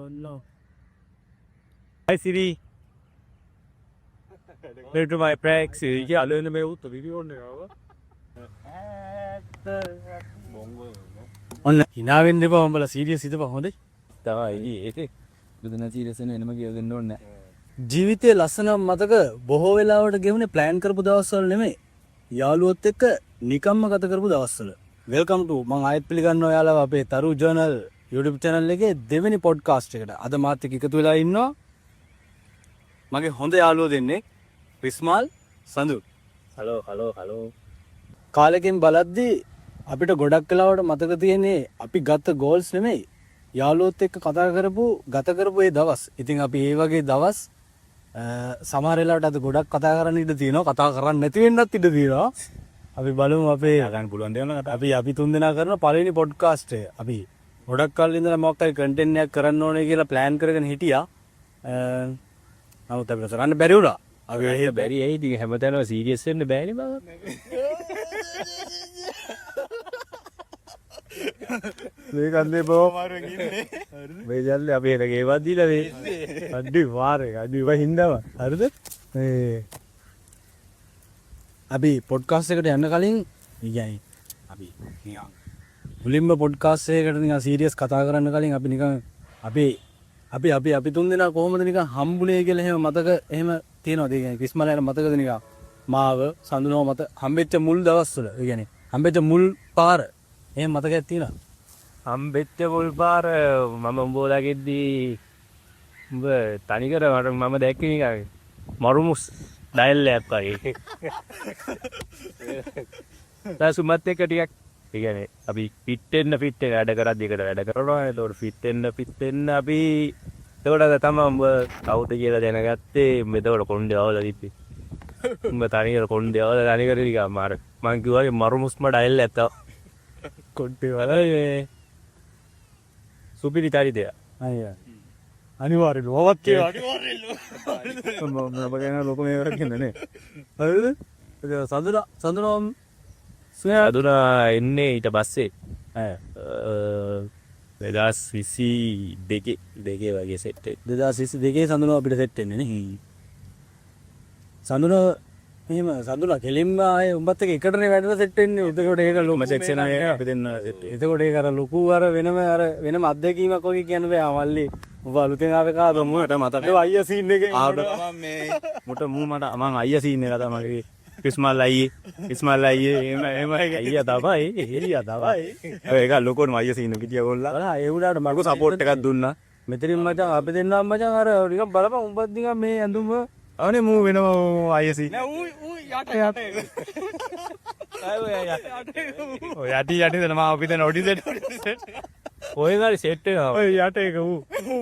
no. Hi Siri. Play to my tracks. Yeah, learn me out the video on ඔන්න හිනාවෙන්න එපා උඹලා serious හිතපන් හොඳේ. තමයි ඒක බුදුන සීරියස් වෙන එනම කියලා දෙන්න ඕනේ නැහැ. ජීවිතයේ ලස්සන මතක බොහෝ වෙලාවට ගෙවුනේ ප්ලෑන් කරපු දවස්වල නෙමෙයි. යාළුවොත් එක්ක නිකම්ම ගත කරපු දවස්වල. වෙල්කම් ටු මම ආයෙත් පිළිගන්නවා ඔයාලව අපේ තරු ජර්නල් YouTube channel එකේ දෙවෙනි podcast එකට. අද මාත් එක්ක එකතු වෙලා ඉන්නවා මගේ හොඳ යාළුවෝ දෙන්නේ විස්මාල් සඳු. හලෝ. කාලෙකින් බලද්දී අපිට ගොඩක් කලාවට මතක තියෙන්නේ අපි ගත්ත ගෝල්ස් නෙමෙයි යාළුවොත් එක්ක ගත කරපු ඒ දවස්. ඉතින් අපි ඒ වගේ දවස් සමහර වෙලාවට අද ගොඩක් කතා කරන්න ඉඩ තියෙනවා. කතා කරන්න නැති වෙන්නත් ඉඩ තියෙනවා. අපි බලමු අපේ ගන්න පුළුවන් දේවල් අපි තුන්දෙනා කරන පළවෙනි පොඩ්කාස්ට් එක. අපි ගොඩක් කල් ඉඳලා මොකක් හරි කන්ටෙන්ට් එකක් කරන්න ඕනේ කියලා ප්ලෑන් කරගෙන හිටියා. නමුත් අපිට කරන්න බැරි වුණා. අපි බැරි ඇයි ඉතින් හැමතැනම සීරියස් වෙන්න බෑනේ බං. මේ කන්දේ බොමාරුවෙන් ඉන්නේ. මේ ජල්ලේ අපි එන ගේවත් දීලා මේ අඩි වාරේ අඩි වහින්දම හරිද? මේ අපි පොඩ්කාස්ට් එකට යන්න කලින් يعني අපි නිකන් මුලින්ම පොඩ්කාස්ට් එකකට නිකන් සීරියස් කතා කරන්න කලින් අපි නිකන් අපි තුන්දෙනා කොහොමද නිකන් හම්බුනේ කියලා එහෙම මතක එහෙම තියෙනවද? ඒ කියන්නේ ක්‍රිස්මලයට මතකද නිකන් මාව සඳුනව මත හම්බෙච්ච මුල් දවස්වල ඒ කියන්නේ හම්බෙච්ච මුල් පාර එහෙම මතකයක් තියෙනවා? හම්බෙච්ච මුල් පාර මම උඹලාගෙද්දී උඹ තනිකර මම දැක්කේ නිකන් මරුමුස් ඩයල් එකක් වගේ. සුමත් එක්ක ටිකක් ඒ කියන්නේ අපි ෆිට වෙන්න වැඩ කරද්දී එකට වැඩ කරනවා. ඒතකොට ෆිට වෙන්න අපි එතකොට තමයි උඹ කවුද කියලා දැනගත්තේ. මෙතකොට කොණ්ඩේ අවල තිබ්බේ. උඹ තනිකර කොණ්ඩේ අවල තනිකර නිකන් මම කිව්වා මරුමුස්ම ඩයල් එකක් කොණ්ඩේ වල මේ සුපිරි තරි දෙයක්. අනිවාර්යයෙන්ම ඔවත් කියනවා අනිවාර්යයෙන්ම මම ගැන ලොකු මේවක් කියන්නේ හරිද? සඳුනා එන්නේ ඊට පස්සේ 2022 වගේ සෙට් එක. 2022 සඳුනා අපිට සෙට් වෙන්නේ නේ. සඳුනා කෙලින්ම ආයේ උඹත් එක්ක එකටනේ වැඩලා සෙට් වෙන්නේ. එතකොට ඒක ලොකු සෙක්ෂන් එකක් අපි දෙන්න සෙට්. එතකොට ඒක අර ලොකු වෙනම අත්දැකීමක් වගේ කියන්න බෑ. මල්ලි ඔබ අලුතෙන් ආවේ කාද මොකට මතක ඒ අයියා සීන් එකේ ආවට මම මේ මට අයියා සීන් එක තමයි ක්‍රිස්මල් අයියේ එහෙම අයියා තමයි ඒක ලොකෝම අයියා සීන් එක කිය ගොල්ලා ඒ උඩට මග සපෝට් එකක් දුන්නා. මෙතනින් මචං අපි දෙන්නා මචං අර නිකන් බලපන් උඹත් නිකන් මේ ඇඳුම අනේ මූ වෙනවා අයියා සීන් නෑ ඌ යට ඔය යටි දෙන මම අපි දෙන ඔඩි සෙට් ඔය ගාලේ සෙට් එක ඔය යට එක ඌ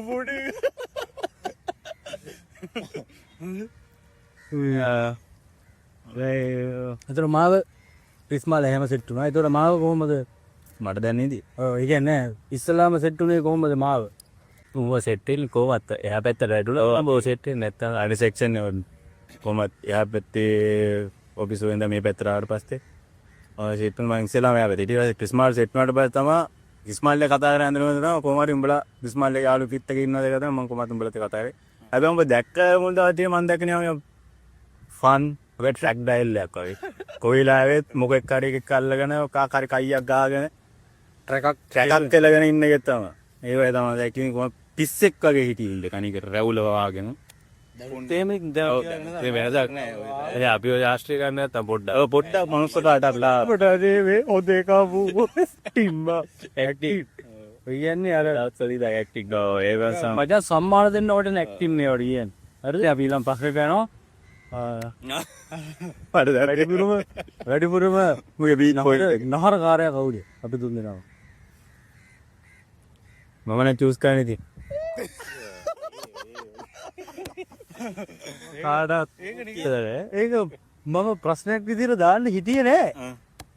පොඩි එතන මාව ක්‍රිස්මල් එහෙම සෙට් වුණා. ඒතකොට මාව කොහොමද මට දැනෙන්නේ? ඔව් ඒ කියන්නේ ඉස්සලාම සෙට් වුණේ කොහොමද මාව? ඌව සෙට් වෙන්නේ කොහොමද? එහා පැත්තට වැටුණා. ඌව සෙට් වෙන්නේ නැත්තම් අනිත් සෙක්ෂන් එක කොහොමද? එහා පැත්තේ ඔෆිස් වලින්ද මේ පැත්තට ආවට පස්සේ ඔය සෙට් වුණා මම ඉස්සලාම එහා පැත්තේ. ඊට පස්සේ ක්‍රිස්මල් සෙට් වුණාට පස්සේ තමයි ක්‍රිස්මල් එක කතා කරගෙන යනවා කොහොම හරි උඹලා ක්‍රිස්මල් එක යාළු පිට එකේ ඉන්නවද කියලා තමයි මම කොහොමද උඹලත් කතා කරේ. හැබැයි උඹ දැක්ක මුල් දවසේ මම දැක්කනේ ෆන් වෙට් ට්‍රැක් ඩයල් එකක් වගේ. කොයිලාවෙත් මොකෙක් හරි එකක් අල්ලගෙන කාකාරි කයියක් ගාගෙන ට්‍රැකක් කෙලගෙන ඉන්න එක තමයි. ඒ වගේ තමයි දැක්කේ කොහොම පිස්සෙක් වගේ හිටියේ කණික රැවුල වවාගෙන. තේම ඒ වැරදක් නෑ. ඒ අපි ඔය ආශ්‍රය ගන්න නැත්තම් පොඩ්ඩක් මනුස්සට අටලා පොඩ්ඩක් මේ ඔදේ කවු ටිම්බා ඇක්ටිව්. ඔය කියන්නේ අර දවස්වලදී දැන් ඇක්ටිව් ගාව ඒ වගේ මචං සම්මාන දෙන්න ඕනේ ඇක්ටිව් නේ ඔය කියන්නේ. හරිද? අපි ඊළඟ පස්සේ යනවා. වැඩිපුරම නහර කාරය කවුද? අපි තුන් දෙනාම. මම නම් චූස් කරන්නේ ඉතින්. ඒක මම ප්‍රශ්නයක් විදිහට දාන්න හිටියේ නෑ.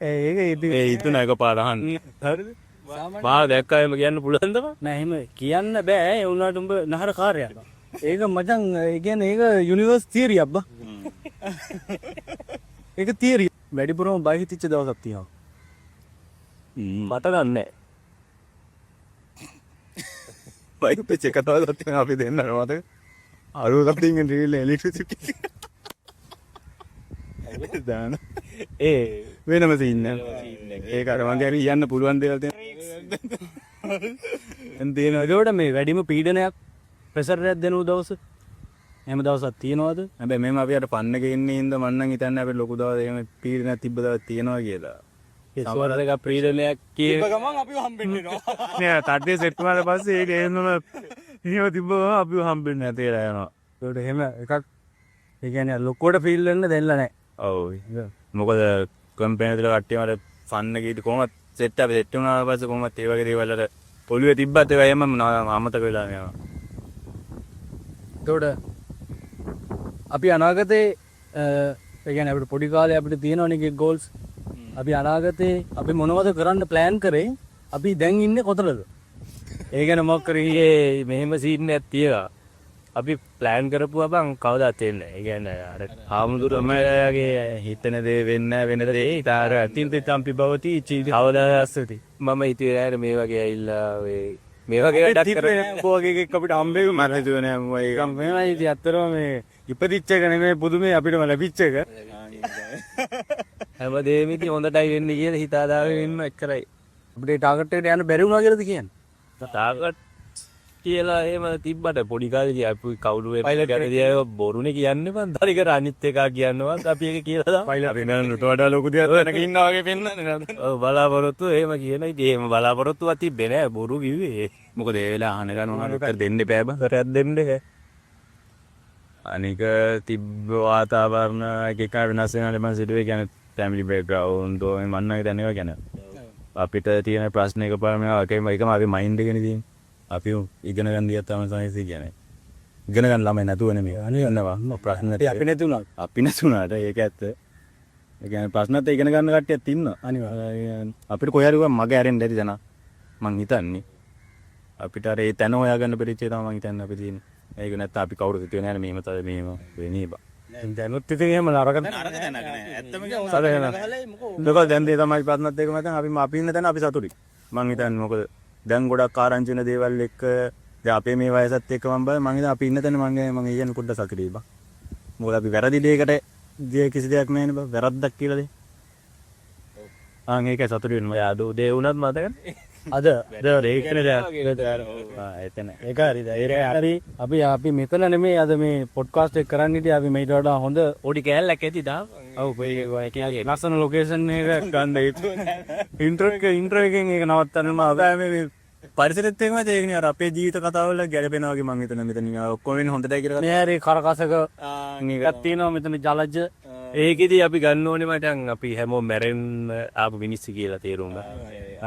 ඒක හිතුණා එක පාර අහන්න. හරිද? මා දැක්කම කියන්න පුළුවන්ද? නෑ එහෙම කියන්න බෑ. ඒ වුණාට උඹ නහර කාර්යයක්. ඒක මචං ඒ කියන්නේ ඒක යුනිවර්ස් තියරි අබ්බා. ඒක තියරි. වැඩිපුරම බය හිතිච්ච දවසක් තියෙනවා. මට නෑ. බයික් පෙච් එක තවදත් තියෙනවා අපි දෙන්නා මතක. 60 something real electricity. දාන ඒ වෙනම සීන් එක. ඒක අර මගේ හරි යන්න පුළුවන් දේවල් තියෙනවා. එන්දේන ඒකට මේ වැඩිම පීඩනයක් ප්‍රෙෂර් එකක් දෙනු දවස් එහෙම දවසක් තියනවාද? හැබැයි මෙහෙම අපි අර පන්න එකේ ඉන්නේ හින්දා මම නම් හිතන්නේ අපිට ලොකු දවස් එහෙම පීඩනයක් තිබ්බ දවස් තියනවා කියලා. ඒ සමහර එක පීඩනයක් කිය ගමන් අපිව හම්බෙන්නේ නෝ. නෑ තට්ටේ සෙට් වුණාට පස්සේ ඒක එන්නම එහෙම තිබ්බම අපිව හම්බෙන්නේ නැතේලා යනවා. ඒකට එහෙම එකක් ඒ කියන්නේ ලොකුවට ෆීල් වෙන්න දෙන්න නැහැ. ඔව්. මොකද කම්පැනි වල කට්ටිය මට ෆන් එකේදී කොහොමද සෙට් අපේ සෙට් වුණාට පස්සේ කොහොමද ඒ වගේ දේවල් වල ඔළුවේ තිබ්බත් ඒවා එහෙම අමතක වෙලා යනවා. ඒකට අපි අනාගතේ ඒ කියන්නේ අපිට පොඩි කාලේ අපිට තියෙනවනේ ගෝල්ස්. අපි අනාගතේ අපි මොනවද කරන්න ප්ලෑන් කරේ? අපි දැන් ඉන්නේ කොතනද? ඒ ගැන මොකක් කරේ මෙහෙම සීන් එකක් තියලා අපි ප්ලෑන් කරපුවා බං කවදාත් වෙන්නේ නැහැ. ඒ කියන්නේ අර ආමුදුරමයාගේ හිතන දේ වෙන්නේ වෙන දේ ඊටාර අතින් තම්පි බවති චීදි කවදාස්සති. මම හිතුවේ මේ වගේ ඇවිල්ලා ඔය මේ වගේ වැඩක් කරන්නේ කොහොගේ එකක් අපිට හම්බෙන්නේ මම හිතුවේ නෑ මම ඒක මේවයි ඉතින් අත්‍තරම මේ ඉපදිච්ච එක නෙමෙයි පුදුමේ අපිටම ලැබිච්ච එක. හැමදේම ඉතින් හොඳටයි වෙන්නේ කියලා හිතාදාගෙන ඉන්න එච්චරයි. අපිට ටාගට් එකට යන්න බැරි වුණා කියලාද කියන්නේ? ටාගට් කියලා එහෙම තිබ්බට පොඩි කාලේ අපි කවුරුවේ පයිලට් ගැනදී බොරුනේ කියන්නේ මං දරිකර අනිත් එකක් කියනවත් අපි ඒක කියලා දාමු. පයිලට් අපි නේද වඩා ලොකු දෙයක් වෙනක ඉන්නා වගේ පෙන්නන්නේ නේද? ඔව් බලාපොරොත්තු එහෙම කියන ඉතින් එහෙම බලාපොරොත්තුවක් තිබ්බේ නෑ බොරු කිව්වේ. මොකද ඒ වෙලාව අහන ගන්න උනාට උත්තර දෙන්න බෑ බං. කරයක් දෙන්න බෑ. අනික තිබ්බ වාතාවරණ එක වෙනස් වෙනාට මම සිදුවේ කියන්නේ ෆැමිලි බෑග්ග්‍රවුන්ඩ් ඕනේ මන්නගේ දැන් ඒවා කියන්නේ. අපිට තියෙන ප්‍රශ්න එකපාරම එකම අපි මයින්ඩ් එකනේ තියෙන්නේ. අපි ඉගෙන ගන්න ගියත් තමයි සයින්ස් කියන්නේ. ඉගෙන ගන්න ළමයි නැතුව නෙමෙයි. අනිවාර්යයෙන්ම ප්‍රශ්න නැති. අපි නැති වුණා. අපි නැති වුණාට ඒක ඇත්ත. ඒ කියන්නේ ප්‍රශ්නත් ඉගෙන ගන්න කට්ටියත් ඉන්නවා. අනිවාර්යයෙන්. අපිට කොහේ හරි මග ඇරෙන්න ඇති දැන. මං හිතන්නේ. අපිට අර ඒ තැන හොයාගන්න පරිච්ඡේදය තමයි මං හිතන්නේ අපි තියෙන්නේ. ඒක නැත්නම් අපි කවුරුත් හිතුවේ නැහැ මෙහෙම තමයි මෙහෙම වෙන්නේ බා. දැනුත් ඉතින් එහෙම නරක තැනක නෑ. ඇත්තම කියනවා. මොකද දැන් දේ තමයි ප්‍රශ්නත් ඒක මතන් අපි ඉන්න තැන අපි සතුටුයි. මං හිතන්නේ මොකද දැන් ගොඩක් ආරංචි වෙන දේවල් එක්ක දැන් අපේ මේ වයසත් එක්ක මම බලන්නේ මං හිතා අපි ඉන්න තැන මම කියන්නේ පොඩ්ඩක් සතුටුයි බා. මොකද අපි වැරදි දෙයකට කිසි දෙයක් නැහැනේ බා. වැරද්දක් කියලා දෙ. ඒකයි සතුටු වෙනවා. යාදෝ දේ වුණත් මතකනේ. අද ඒකනේ එතන ඒක හරිද? හරි අපි මෙතන නෙමෙයි අද මේ පොඩ්කාස්ට් එක කරන්න ඉතින් අපි මේට වඩා හොඳ පොඩි කෑල්ලක් ඇති දාම. ඔව් ඒක කියන්නේ ලස්සන ලොකේෂන් එක ගන්න ඉන්ට්‍රෝ එකෙන් ඒක නවත්තන්නම මේ පරිසරෙත් එහෙමයි ඒකනේ අර අපේ ජීවිත කතාවල ගැලපෙනවා වගේ මං හිතන මෙතන ඔක්කොම හොඳටයි කියලා. මේ හරි කරකසක එකක් තියෙනවා මෙතන ජලජ. ඒකෙදි අපි ගන්න ඕනේ මටන් අපි හැමෝම මැරෙන්න ආපු මිනිස්සු කියලා තේරුම් ගන්න.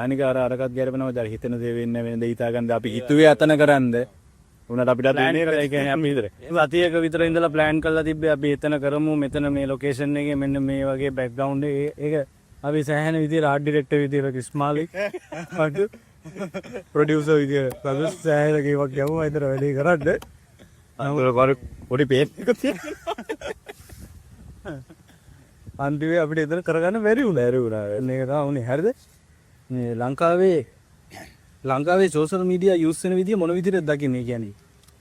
අනික අරකට ගැලපෙනවා දැන් හිතන දේ වෙන්නේ වෙන දේ හිතා ගන්න අපි හිතුවේ අතන කරන්ද උනට අපිට දෙන්නේ ඒ කියන්නේ අපි විතර. සතියක විතර ඉඳලා ප්ලෑන් කරලා තිබ්බේ අපි එතන කරමු මෙතන මේ ලොකේෂන් එකේ මෙන්න මේ වගේ බෑග්ග්‍රවුන්ඩ් ඒක අපි සෑහෙන විදිහට ආර්ට් ඩිරෙක්ටර් විදිහට ඉස්මාලි අද ප්‍රොඩියුසර් විදිහට සෑහෙන කීවක් යමුවා ඉතර වැඩි කරන්න. අර පොඩි පේට් එකක් තියෙනවා. අන්තිමේ අපිට එතන කරගන්න බැරි වුණා. මේක තමයි උනේ. හරිද? මේ ලංකාවේ සෝෂල් මීඩියා යූස් වෙන විදිය මොන විදිහටද දකින්නේ කියන්නේ?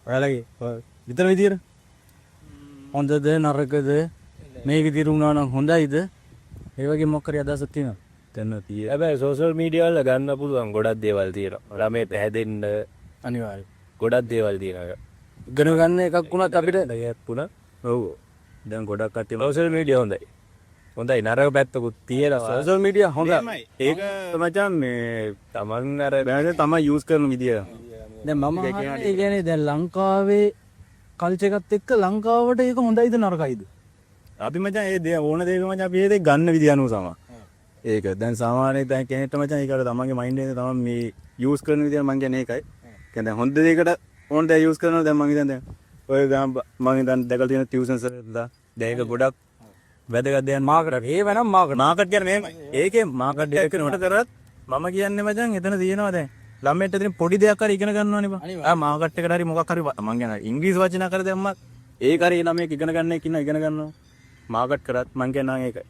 ඔයාලගේ විතර විදියට හොඳද නරකද මේ විදිහට වුණා නම් හොඳයිද? ඒ වගේ මොකක් හරි අදහසක් තියෙනවද? දැන් තියෙනවා. හැබැයි සෝෂල් මීඩියා වල ගන්න පුළුවන් ගොඩක් දේවල් තියෙනවා. ළමයට හැදෙන්න අනිවාර්යයෙන් ගොඩක් දේවල් තියෙනවා. ඉගෙන ගන්න එකක් වුණත් අපිට දැන් පුණා. ඔව්. දැන් ගොඩක් කට්ටිය සෝෂල් මීඩියා හොඳයි. හොඳයි නරක පැත්තකුත් තියෙනවා. සෝෂල් මීඩියා හොඳයි. ඒක මචං මේ තමන් අර බෑනේ තමයි යූස් කරන විදිය. දැන් මම ඒ කියන්නේ දැන් ලංකාවේ කල්චර් එකත් එක්ක ලංකාවට ඒක හොඳයිද නරකයිද? අපි මචං ඒ දේ ඕන දෙයක මචං අපි ඒ දේ ගන්න විදිය අනුව සමා. ඒක දැන් සාමාන්‍යයෙන් දැන් කෙනෙක්ට මචං ඒක අර තමන්ගේ මයින්ඩ් එකේ තමන් මේ යූස් කරන විදිය මං කියන්නේ ඒකයි. කියන්නේ හොඳ දෙයකට ඕන දේ යූස් කරනවා දැන් මං හිතන්නේ ඔය දැන් මම දැන් දැකලා තියෙන ටියුෂන්ස් වලට දැන් ඒක ගොඩක් වැදගත් දෙයක් මාකට්. ඒ වෙනම් මාකට් කියන්නේ මේමයි. ඒකේ මාකට් එක නෝට කරත් මම කියන්නේ මචං එතන තියෙනවා දැන් ළමයට එතන පොඩි දෙයක් හරි ඉගෙන ගන්නවනේ බං. මාකට් එකට හරි මොකක් හරි මං කියන්නේ ඉංග්‍රීසි වචන කර දැම්මත් ඒක හරි ළමයෙක් ඉගෙන ගන්න එක ඉගෙන ගන්නවා. මාකට් කරත් මං කියනවා ඒකයි.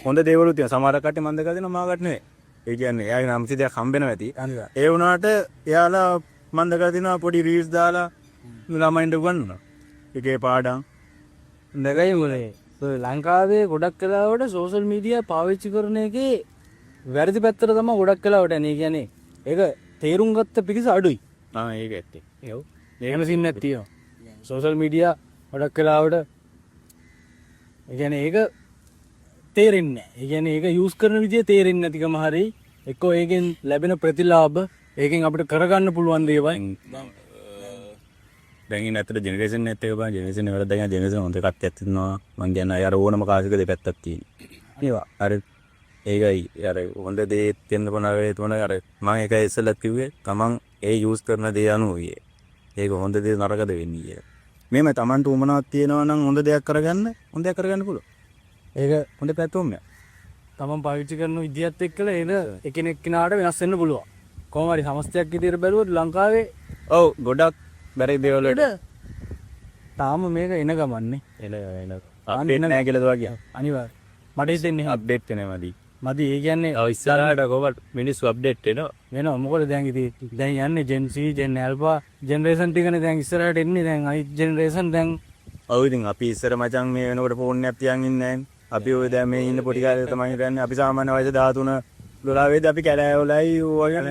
හොඳ දේවලුත් තියෙනවා. සමහර කට්ටිය මම දැකලා තියෙනවා මාකට් නෙවෙයි. ඒ කියන්නේ එයාගේ නම් සිදයක් හම්බ වෙනවා ඇති. ඒ වුණාට එයාලා මම දැකලා තිනවා පොඩි රීල්ස් දාලා ළමයින්ට උගන්වනවා. ඒකේ පාඩම් දැකයි මොලේ. ලංකාවේ ගොඩක් කලාවට සෝෂල් මීඩියා පාවිච්චි කරන එකේ වැරදි පැත්තට තමයි ගොඩක් කලාවට යන්නේ. කියන්නේ ඒක තේරුම් ගත්ත පිරිස අඩුයි. ඒක ඇත්තේ. ඒව. එහෙම සින් නැත්තියෝ. සෝෂල් මීඩියා ගොඩක් කලාවට ඒ කියන්නේ ඒක තේරෙන්නේ නැහැ. ඒ කියන්නේ ඒක යූස් කරන විදිය තේරෙන්නේ නැතිකම හරි එක්කෝ ඒකෙන් ලැබෙන ප්‍රතිලාභ ඒකෙන් අපිට කරගන්න පුළුවන් දේවල් දැන් ඉන්න ඇත්තට ජෙනරේෂන් එකත් එක බලන්න ජෙනරේෂන් වල දැන් ජෙනරේෂන් හොඳ කට්ටියක් ඉන්නවා මං කියන්නේ අර ඕනම කාසික දෙපැත්තක් තියෙනවා ඒවා අර ඒකයි අර හොඳ දේ තියෙන්න බන අර මම ඒකයි ඉස්සෙල්ලත් කිව්වේ තමන් ඒ යූස් කරන දේ අනුව ඒක හොඳ දේ නරකද වෙන්නේ කියලා මේම තමන්ට උමනාවක් තියෙනවා නම් හොඳ දෙයක් කරගන්න පුළුවන් ඒක හොඳ පැතුම්ය තමන් පාවිච්චි කරන විදියත් එක්කලා ඒක එකිනෙක කෙනාට වෙනස් වෙන්න පුළුවන් කොහොම හරි සමස්තයක් විදියට බැලුවොත් ලංකාවේ ඔව් ගොඩක් බැරි දේවල් වලට තාම මේක එන ගමන්නේ එන අප්ඩේට් නැහැ කියලාද වගේ අනිවාර්ය මට හිතෙන්නේ අප්ඩේට් වෙනවදී මදි ඒ කියන්නේ ඉස්සරහට කොහොමද මිනිස්සු අප්ඩේට් වෙනවා මොකද දැන් ඉතින් දැන් යන්නේ ජෙන් සී ජෙන් ඇල්ෆා ජෙනරේෂන් ටිකනේ දැන් ඉස්සරහට එන්නේ දැන් අනිත් ජෙනරේෂන් දැන් ඔව් ඉතින් අපි ඉස්සර මචං මේ වෙනකොට ෆෝන් එකක් තියන් ඉන්නේ නැහැ අපි ඔය දැන් මේ ඉන්න පොඩි කාලේ තමයි කරන්නේ අපි සාමාන්‍ය වයස 13 12 වෙද්දී අපි කැලෑවලයි ඔයගෙන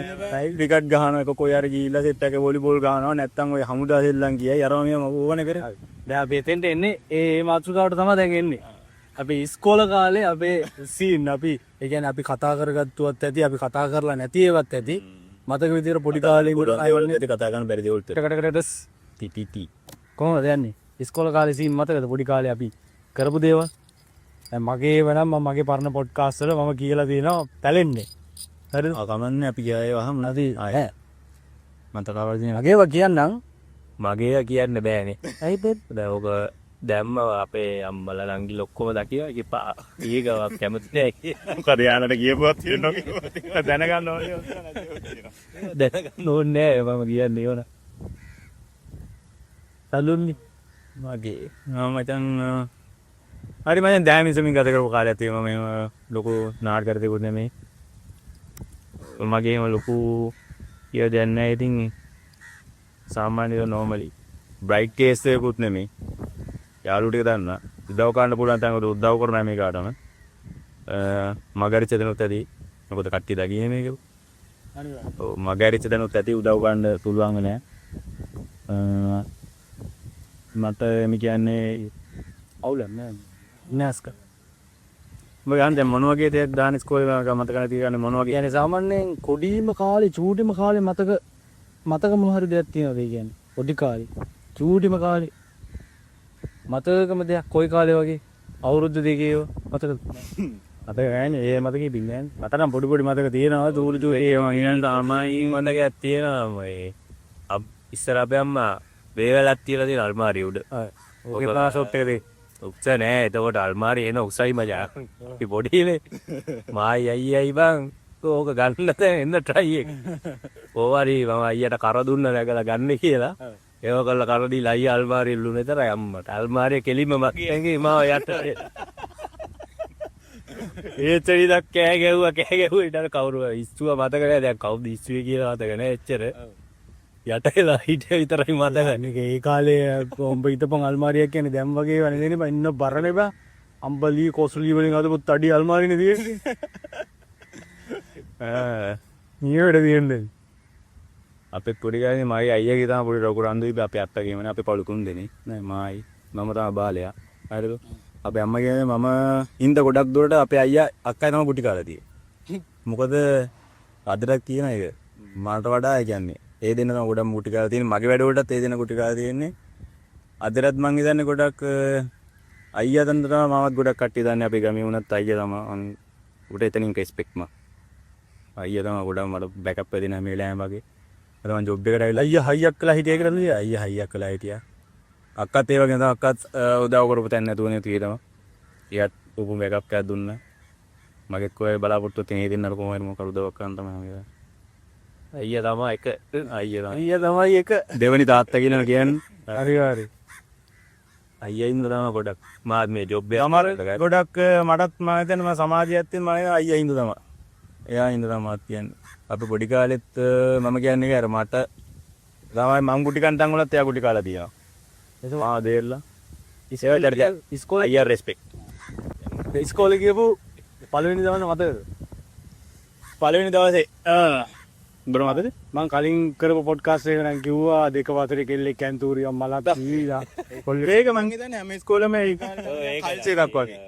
ක්‍රිකට් ගහනවා එක කොයි හරි ගිහිල්ලා සෙට් එකක වොලිබෝල් ගහනවා නැත්තම් ඔය හමුදා සෙල්ලම් ගියයි අරම මේ ඕවනේ කරේ දැන් අපි එතෙන්ට එන්නේ ඒ මාතෘකාවට තමයි දැන් එන්නේ අපි ඉස්කෝල කාලේ අපේ සීන් අපි ඒ කියන්නේ අපි කතා කරගත්තුවත් ඇති අපි කතා කරලා නැති ඒවත් ඇති මතක විදියට පොඩි කාලේ අයවන්නේ කතා කරන්න බැරි දේවල් ටකටකටස් ටිටිටි කොහොමද යන්නේ ඉස්කෝල කාලේ සීන් මතකද පොඩි කාලේ අපි කරපු දේවල් දැන් මගේ වෙනම් මම මගේ පරණ පොඩ්කාස්ට් වල මම කියලා තියෙනවා පැලෙන්නේ හරිද කමන්නේ අපි ගියා වහම නැති ඈ මතකවල තියෙන මගේව කියන්නම් මගේ කියන්න බෑනේ ඇයි බෙත් දැන් ඔක දැම්ම අපේ අම්මලා නංගිලා ඔක්කොම දකිනවා ඒක ඊගාවක් කැමති නැහැ මොකද යානට කියපුවත් තියෙනවා දැනගන්න ඕනේ දැනගන්න ඕනේ නෑ මම කියන්නේ ඕන සලුන්නේ මගේ මචං හරි මචං දැමිසමින් ගත කරපු කාලයක් තියෙනවා මේ ලොකු නාටක දෙකුත් නෙමෙයි මගේම ලොකු කිය දෙයක් නැහැ ඉතින් සාමාන්‍යව normally bright case එකකුත් නෙමෙයි යාළුවෝ ටික දන්නා උදව් කරන්න පුළුවන් තැනකට උදව් කරනවා මේකටම මගරිච්ච දෙනුත් ඇති මොකද කට්ටිය දගියේ මේක හරිද ඔව් මගරිච්ච දෙනුත් ඇති උදව් කරන්න පුළුවන් නෑ මට මේ කියන්නේ අවුලක් නෑ නෑස්ක මම යන්නේ මොන වගේ දෙයක් දාන ඉස්කෝලේ මතක නැති කියන්නේ මොන වගේ කියන්නේ සාමාන්‍යයෙන් කොඩිම කාලේ චූටිම කාලේ මතක මොන හරි දෙයක් තියෙනවද ඒ කියන්නේ පොඩි කාලේ චූටිම කාලේ මතකම දෙයක් කොයි කාලේ වගේ අවුරුදු දෙකේව මතකද මතක ගෑනේ ඒ මතකෙ පින්නේ මට නම් පොඩි පොඩි මතක තියෙනවා දූලු ඒ ඊනන් තමයි මතකයක් තියෙනවා මේ ඉස්සර අපේ අම්මා වේවලක් තියලා තියෙන අල්මාරිය උඩ ඔගේ පාසොට් එකේ උක්ස නෑ එතකොට අල්මාරිය එන උසයි මචං අපි පොඩිනේ මායි අයියයි බං ඕක ගන්න දැන් එන්න try එක ඕවරි මම අයියට කර දුන්න නැගලා ගන්න කියලා ඒව කළා කර දීලා අයියා අල්මාරිය ලුණ විතරයි අම්මට අල්මාරිය කෙලින්ම මගේ ඇඟේ මාව යට ඒ චරිතක් කෑ ගැහුවා ඊට කවුරු ඉස්සුව මතක නෑ දැන් කවුද ඉස්සුවේ කියලා මතක නෑ එච්චර යටේලා හිටිය විතරයි මතක ඒ කාලේ කොම්බ හිටපන් අල්මාරියක් කියන්නේ දැන් වගේ වනේ දෙන්නේ බා ඉන්න බරනේ බා අම්බලි කොසලි වලින් අදපොත් අඩි අල්මාරිනේ තියෙන්නේ නියුඩ තියෙන්නේ අපේ පොඩි ගානේ මගේ අයියාගේ තමයි පොඩි ලොකු රන්දු ඉබේ අපේ අත්තගේමනේ අපේ පළුකුන් දෙනේ නෑ මායි මම තමයි බාලයා හරිද අපේ අම්මා කියන්නේ මම ඉඳ ගොඩක් දුරට අපේ අයියා අක්කයි තමයි පුටි කාලා තියෙන්නේ මොකද අදටත් කියන එක මට වඩා ඒ කියන්නේ ඒ දෙන්න තමයි ගොඩක් මුටි කාලා තියෙන්නේ මගේ වැඩවලටත් ඒ දෙන්න කුටි කාලා තියෙන්නේ අදටත් මං හිතන්නේ ගොඩක් අයියා තන තමයි මමත් ගොඩක් කට්ටිය දන්නේ අපේ ගමේ වුණත් අයියා තමයි උට එතනින් රිස්පෙක්ට් මා අයියා තමයි ගොඩක් මට බෑකප් දෙන මේ ලෑම් වගේ අර මං ජොබ් එකට ඇවිල්ලා අයියා හයියක් කළා හිටියේ කියලා නේද අයියා හයියක් කළා හිටියා අක්කත් ඒ වගේ තමයි අක්කත් උදව් කරපු තැන නැතුවනේ තියෙනවා ඊයත් උපු බෑකප් එකක් දුන්නා මගේ කොයි බලාපොරොත්තු තියෙන දෙන්නට කොහොමද මොකද උදව් කරන්න තමයි අයියා තමයි එක අයියා තමයි එක දෙවනි තාත්තා කියලා කියන්නේ හරි හරි අයියා ඉන්න තමයි ගොඩක් මාත් මේ ජොබ් එක අමාරු ගොඩක් මටත් මම හිතන්නේ මම සමාජයත් මම අයියා ඉන්න තමයි එයා ඉන්න තමයි කියන්නේ අපි පොඩි කාලෙත් මම කියන්නේ අර මට තමයි මං ගුටි කන්ටන් වලත් එයා ගුටි කාලා තියෙනවා. ඒක ආ දෙල්ලා. ඉස්කෝලේ අයියා රෙස්පෙක්ට්. ඉස්කෝලේ ගියපු පළවෙනි දවස් මතකද? පළවෙනි දවසේ උඹට මතකද? මං කලින් කරපු පොඩ්කාස්ට් එක නම් කිව්වා දෙක වතුරේ කෙල්ලෙක් කැන්තූරියක් මලක් කීලා. ඒක මං හිතන්නේ හැම ඉස්කෝලේම ඒ කල්චර් එකක් වගේ.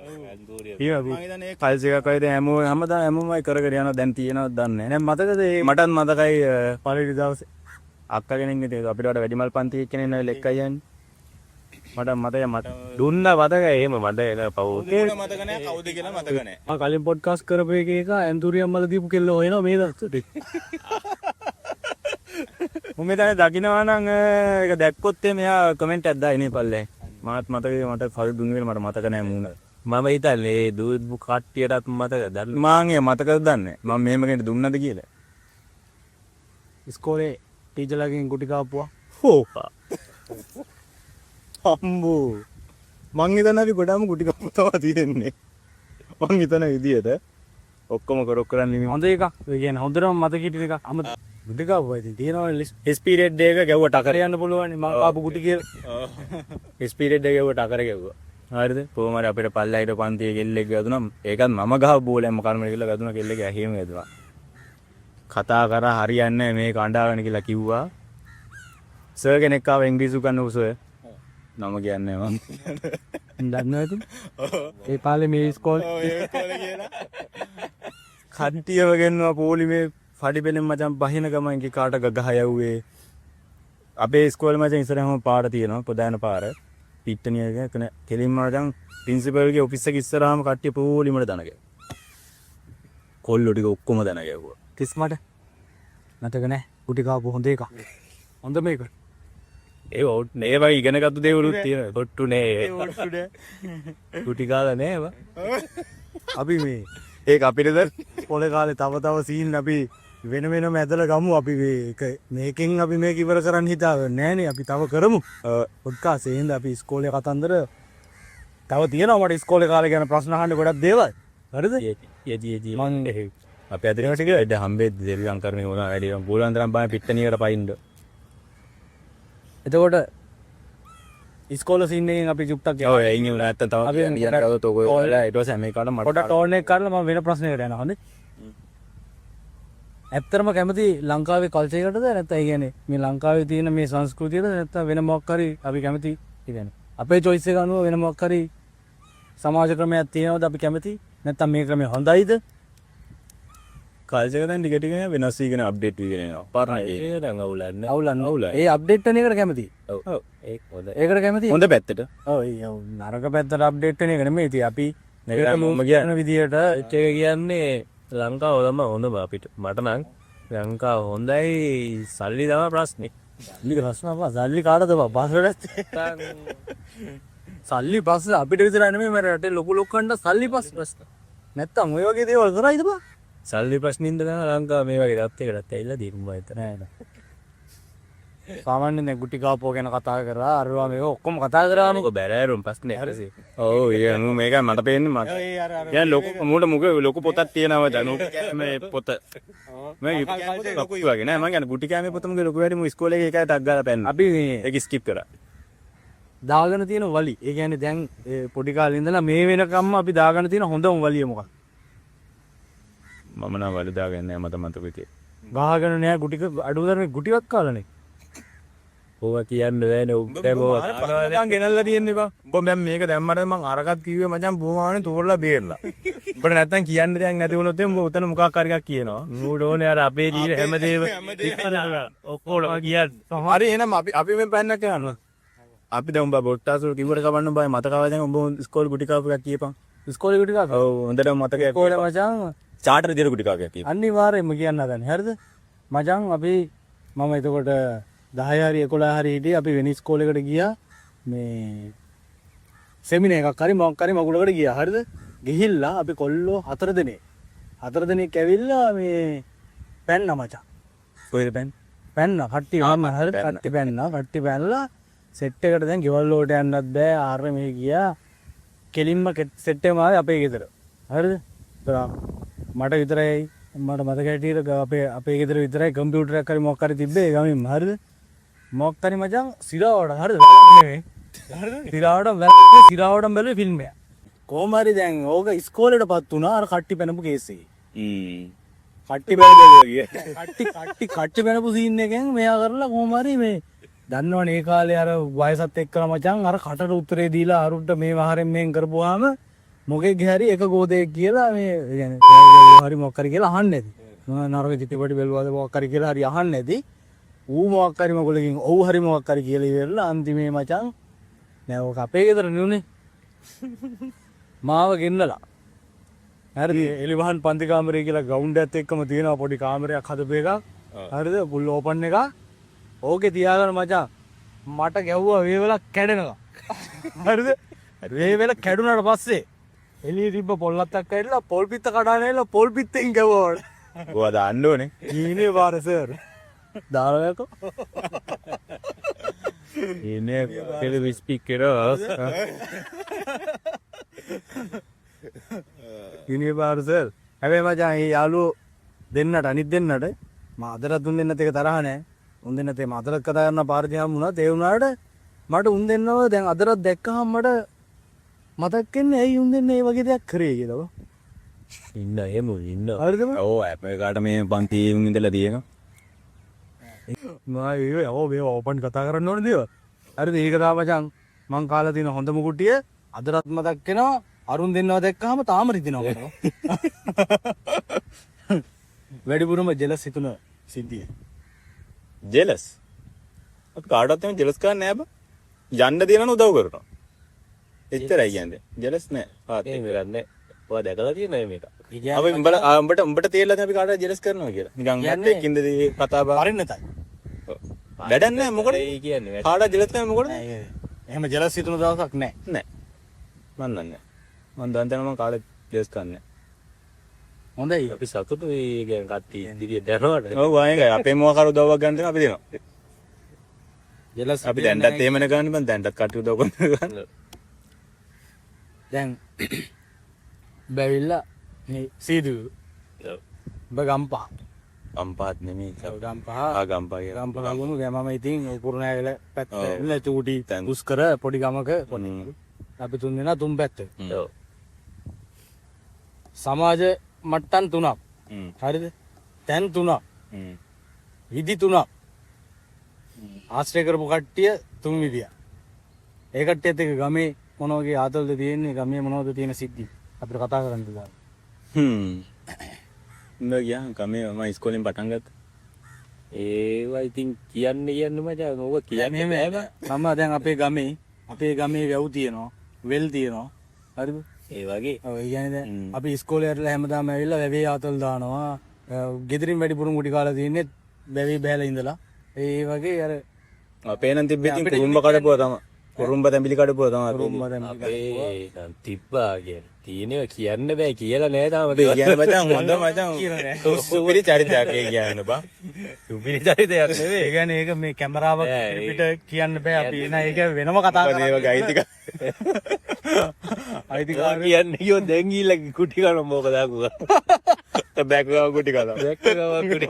මං හිතන්නේ ඒ කල්චර් එකක් වගේ දැන් හැමෝමයි කරගෙන යනවා දැන් තියෙනවද දන්නේ නැහැ. මතකද මටත් මතකයි පළවෙනි දවසේ අක්කා කෙනෙක් ඉතින් අපිට වඩා වැඩිමල් පන්ති කෙනෙක් නෑ ලෙක්කයි යන්නේ. මට දුන්න මතකයි එහෙම මට එන පව් මතක නෑ කවුද කියලා මතක නෑ. මම කලින් පොඩ්කාස්ට් කරපු එක ඇන්තූරියම් මල දීපු කෙල්ල හොයනවා මේ දවස්වල. මම දැන් දකින්නවා නම් ඒක දැක්කොත් මෙයා කමෙන්ට් එකක් දායි නේ පල්ලේ. මාත් මතකයි මට ෆල් දුන්න වෙල මට මතක නෑ මූණ. මම හිතන්නේ ඒ දූපු කට්ටියටත් මතකද? මම මතකද දන්නේ. මම මෙහෙම කෙනෙක් දුන්නද කියලා. ඉස්කෝලේ ටීචර්ලාගෙන් ගුටි කාපුවා. හොපා. අම්බෝ මං හිතන්නේ අපි ගොඩාම ගුටි කපුවා තියෙන්නේ. මං හිතන විදියට ඔක්කොම කරොක් කරන්නේ හොඳ එකක්. ඒ කියන්නේ හොඳටම මතක හිටින එකක්. අම ගුටි කපුවා ඉතින් තියෙනවා ස්පීරියඩ් එක ගැව්වට අකර යන්න පුළුවන්. මං ආපු ගුටි කියලා. ස්පීරියඩ් එක ගැව්වට අකර ගැව්වා. හරිද? කොහොම හරි අපිට පල්ලයිට පන්තියේ කෙල්ලෙක් වැදුනා. ඒකත් මම ගහපු බෝලෙන්ම කර්මර කියලා වැදුනා කෙල්ලෙක් ඇහිම වැදුනා. කතා කරා හරියන්නේ මේක අඬාගෙන කියලා කිව්වා. සර් කෙනෙක් ආව ඉංග්‍රීසි උගන්වපු සර්. නම කියන්නේ මම. දන්නවද? ඒ පාලේ මේ ඉස්කෝලේ කියලා. කන්ටියව ගෙන්නවා පොලිමේ ෆඩි බෙලෙන් මචං බහින ගමන් කී කාට ගහ යවුවේ. අපේ ඉස්කෝලේ මචං ඉස්සරහම පාර තියෙනවා ප්‍රධාන පාර. පිට්ටනිය එක කෙලින්ම මචං ප්‍රින්සිපල්ගේ ඔෆිස් එක ඉස්සරහම කට්ටිය පොලිමට දනගය. කොල්ලෝ ටික ඔක්කොම දනගයවුවා. කිස් මට මතක නෑ. කුටි කාපු හොඳ එකක්. හොඳ මේක. ඒ වොට් නේව ඉගෙනගත්තු දේවලුත් තියෙනවා. ඔට්ටු නේ. කුටි කාලා නේව. අපි මේ ඒක අපිටද පොලේ කාලේ තව සීන් අපි වෙන වෙනම ඇදලා ගමු. අපි මේකෙන් අපි මේක ඉවර කරන්න හිතාවේ නෑනේ. අපි තව කරමු. පොඩ්කාස්ට් එකෙන්ද අපි ඉස්කෝලේ කතන්දර තව තියෙනවා. මට ඉස්කෝලේ කාලේ ගැන ප්‍රශ්න අහන්න ගොඩක් දේවල්. හරිද? යජි මං අපි අදිනවා ටික වැඩ හම්බෙද්දි දෙවියන් කරන්නේ ඕන වැඩි බෝලන්තරම් බය පිට්ටනියකට පයින්ද. එතකොට ඉස්කෝල සීන් එකෙන් අපි චුට්ටක් ඔව් එයින් ඉන්න නැත්තම් තව අපි යනකොට ඔයලා ඊට පස්සේ මේකට මට පොඩ ටෝන් එක කරලා මම වෙන ප්‍රශ්නයකට යනවා හොඳේ. ඇත්තටම කැමති ලංකාවේ කල්චර් එකටද නැත්නම් ඒ කියන්නේ මේ ලංකාවේ තියෙන මේ සංස්කෘතියද නැත්නම් වෙන මොකක් හරි අපි කැමති ඒ කියන්නේ අපේ choice එක අනුව වෙන මොකක් හරි සමාජ ක්‍රමයක් තියෙනවද අපි කැමති නැත්නම් මේ ක්‍රමය හොඳයිද? කල්චර් එක දැන් ටික ටික වෙනස් වීගෙන අප්ඩේට් වීගෙන යනවා. පරණ ඒක දැන් අවුලන්නේ. ඒ අප්ඩේට් වෙන එකට කැමති. ඔව්. ඒක හොඳ. ඒකට කැමති. හොඳ පැත්තට. ඔව් ඒ නරක පැත්තට අප්ඩේට් වෙන එක නෙමෙයි. ඉතින් අපි මම කියන විදියට ඒක කියන්නේ ලංකාව තමයි හොඳම අපිට. මට නම් ලංකාව හොඳයි. සල්ලි තමයි ප්‍රශ්නේ. සල්ලි ප්‍රශ්න අපා සල්ලි කාටද බාසරට? සල්ලි ප්‍රශ්න අපිට විතරයි නෙමෙයි මම රටේ ලොකු ලොක්කන්ට සල්ලි ප්‍රශ්න. නැත්තම් ඔය වගේ දේවල් කරයිද බා? සල්ලි ප්‍රශ්නින්ද ලංකාව මේ වගේ තත්ත්වයකටත් ඇවිල්ලා තියෙනවා හිත නෑ. සාමාන්‍යයෙන් දැන් ගුටි කාපෝ ගැන කතා කරා අරවා මේක ඔක්කොම කතා කරාම බැරෑරුම් ප්‍රශ්නේ හරිසේ. ඔව් ඒ මේක මට පේන්නේ මට. දැන් ලොකු මුක ලොකු පොතක් තියෙනවා දැන් මේ පොත. මේ ලොකු වගේ නෑ මං කියන්නේ ගුටි කෑමේ පොතම ලොකු වැඩි මු ඉස්කෝලේ එකේ එකයි ටක් ගාලා පෙන්න. අපි ඒක ස්කිප් කරා. දාගෙන තියෙන වලි. ඒ කියන්නේ දැන් පොඩි කාලේ ඉඳලා මේ වෙනකම්ම අපි දාගෙන තියෙන හොඳම වලිය මොකක්ද? මම නම් වල දාගෙන නෑ මට මතකයි. ගහගෙන නෑ ගුටි අඩුවතරේ ගුටියක් කාලානේ. ඕවා කියන්න බෑනේ උඹට මම ගෙනල්ලා තියෙන්නේ බා. උඹ මම මේක දැම්මට මම අරකට කිව්වේ මචං බොමානේ තෝරලා බේරලා. උඹට නැත්තම් කියන්න දෙයක් නැති වුණොත් එම්බ උතන මොකක් හරි එකක් කියනවා. ඌට ඕනේ අර අපේ ජීවිත හැමදේම ඔක්කොම කියන්නේ. හරි එහෙනම් අපි මේ පැන්නක් යනවා. අපි දැන් උඹ බොට්ටාසුර කිව්වට කවන්න බෑ මතකව දැන් උඹ ඉස්කෝලේ ගුටි කාපු එකක් කියපන්. ඉස්කෝලේ ගුටි කාපු? ඔව් හොඳටම මතකයි. ඉස්කෝලේ මචං චාටර් විදියට ගුටි කාපු එකක් කියපන්. අනිවාර්යයෙන්ම කියන්න හදන්නේ. හරිද? මචං අපි මම එතකොට 10 හරි 11 හරි හිටියේ අපි වෙන ඉස්කෝලේකට ගියා මේ සෙමිනාර් එකක් හරි මොකක් හරි මගුලකට ගියා. හරිද? ගිහිල්ලා අපි කොල්ලෝ 4 දෙනෙක්. 4 දෙනෙක් ඇවිල්ලා මේ පැන්න මචං. කොහෙද පැන්න? පැන්න කට්ටිය වම හරිද? කට්ටිය පැන්නා. කට්ටිය පැනලා සෙට් එකට දැන් ගෙවල් වලට යන්නත් බෑ. ආර මේ ගියා. කෙලින්ම සෙට් එකම ආවේ අපේ ගෙදර. හරිද? මට විතරයි මට මතක හිටියට අපේ ගෙදර විතරයි කම්පියුටර් එකක් හරි මොකක් හරි තිබ්බේ ගමින්. හරිද? මොක්කරි මචං සිරාවට හරිද වැලක් නෙවෙයි. සිරාවට බැලුවේ ෆිල්ම් එක. කොහොම හරි දැන් ඕක ඉස්කෝලේටපත් වුණා අර කට්ටි පැනපු කේස් එකේ. කට්ටි පැනපු සීන් එකෙන් මෙයා කරලා කොහොම හරි මේ දන්නවනේ ඒ කාලේ අර වයසත් එක්කලා මචං අර කටට උත්තරේ දීලා අරුන්ට මේ වහරෙන් මෙන් කරපුවාම මොකෙක් හරි එක ගෝදයක් කියලා මේ කියන්නේ හරි මොකක් හරි කියලා අහන්නේ නැති. නරක චිත්‍රපටි බැලුවාද මොකක් හරි කියලා හරි අහන්නේ නැති. ඌ මොකක් හරි මගලකින් ඔව් හරි මොකක් හරි කියලා ඉවරලා අන්තිමේ මචං නෑ ඔක අපේ ගෙදර නුනේ. මාව ගෙන්නලා. හරිද? එලිවහන් පන්ති කාමරය කියලා ග්‍රවුන්ඩ් එකත් එක්කම තියෙනවා පොඩි කාමරයක් හදපු එකක්. හරිද? ෆුල් ඕපන් එකක්. ඕකේ තියාගෙන මචං මට ගැව්වා වේවලක් කැඩෙනවා. හරිද? වේවල කැඩුනට පස්සේ එළියේ තිබ්බ පොල්ලත්තක් ඇවිල්ලා පොල් පිත්ත කඩාගෙන ඇවිල්ලා පොල් පිත්තෙන් ගැව්වා වල. ගෝවා දාන්න ඕනේ. ඊනේ පාර සර්. දාලයක. ඊනේ ටෙලිවිස් ස්පීක් කරා. ඊනේ පාර සර්. හැබැයි මචං මේ යාළුවෝ දෙන්නට අනිත් දෙන්නට මම අදට දුන් දෙන්නත් එක තරහ නැහැ. උන් දෙන්නත් මේ අදට කතා කරන පාරදී හම් වුණා. ඒ වුණාට මට උන් දෙන්නව දැන් අදට දැක්කහම මට මතක් වෙන්නේ ඇයි උන් දෙන්නේ මේ වගේ දෙයක් කරේ කියලා. ඉන්න එහෙම ඉන්න. හරිද? ඔව් ඇප් එකකට මේ පන්ති ඉඳලා තියෙනවා. මේ ඕපන් කතා කරන්න ඕනේ දේවල්. හරිද? ඒක තමයි මචං මං කාලා තියෙන හොඳම කුටිය අදටත් මතක් වෙනවා. අරුන් දෙන්නව දැක්කහම තාම රිදෙනවා කරනවා. වැඩිපුරම ජෙලස් හිතුන සිද්ධිය. ජෙලස්. අපි කාටවත් එහෙම ජෙලස් කරන්නේ නැහැ බා. යන්න දෙනවන උදව් කරනවා. එච්චරයි කියන්නේ. ජෙලස් නැහැ. ආත් ඒ වෙරන්නේ. ඔයා දැකලා තියෙනවද මේක? අපි උඹට තේරෙලා අපි කාටවත් ජෙලස් කරනවා කියලා. නිකන් හැට්ටෙක් ඉඳදී කතා බහ. හරින්න නැතයි. වැඩක් නැහැ මොකද? ඒ කියන්නේ කාටවත් ජෙලස් නැහැ මොකද? එහෙම ජෙලස් හිතුන දවසක් නැහැ. නැහැ. මන් දන්නේ. මන් දන්තන මම කාටවත් ජෙලස් කරන්නේ හොඳයි. අපි සතුටුයි ඒ කියන්නේ කට්ටිය ඉදිරිය දැනවට. ඔව් ආයෙක අපේ මොකක් කර උදව්වක් ගන්න දෙනවා අපි දෙනවා. ජෙලස් අපි දැන්ටත් එහෙම නෙගන්නේ බං දැන්ටත් කට්ටිය උදව් කරනවා. දැන් බැවිල්ලා මේ සීදු ඔබ ගම්පහ අම්පාත් නෙමෙයි. ගම්පහ ගම්පා කියලා. ගම්පහ ගුණු මම ඉතින් කුරුණෑගල පැත්තේ ඉන්න චූටි පුස්කර පොඩි ගමක අපි තුන් දෙනා තුන් පැත්තේ. ඔව්. සමාජ මට්ටම් තුනක්. හරිද? තැන් තුනක්. විදි තුනක්. ආශ්‍රය කරපු කට්ටිය තුන් විදියක්. ඒ කට්ටියත් එක්ක ගමේ මොන වගේ ආතල්ද තියෙන්නේ ගමේ මොනවද තියෙන සිද්ධි අපිට කතා කරන්න දාන්න. නෝ ගියා ගමේ මම ඉස්කෝලෙන් පටන් ගත්තා. ඒවා ඉතින් කියන්න මචං ඕක කියන්නේ මෙහෙම මම දැන් අපේ ගමේ වැව් තියෙනවා, වෙල් තියෙනවා. හරිද? ඒ වගේ. ඔව් ඒ කියන්නේ දැන් අපි ඉස්කෝලේ යටලා හැමදාම ඇවිල්ලා වැවේ ආතල් දානවා. ගෙදරින් වැඩිපුරම කුටි කාලා තින්නේ වැවේ බහැලා ඉඳලා. ඒ වගේ අර අපේ නම් තිබ්බේ ඉතින් කුරුම්බ කඩපුවා තමයි. කුරුම්බ තැඹිලි කඩපුවා තමයි. කුරුම්බ දැන් අපේ තිබ්බා කියන්නේ. තියෙනවා කියන්න බෑ කියලා නෑ තාම. ඒ කියන්නේ මචං හොඳ මචං සුපිරි චරිතයක් ඒ කියන්නේ බා. සුපිරි චරිතයක් නෙවෙයි. ඒ කියන්නේ ඒක මේ කැමරාවක් පිට කියන්න බෑ අපි නෑ ඒක වෙනම කතා කරනවා. ඒව ගයිතික. අයිතිකාර කියන්නේ කිව්වොත් දැන් ගිහිල්ලා කුටි කන මොකද අකුවා. බෑක්ග්‍රවුන්ඩ් කුටි කතා. කුටි.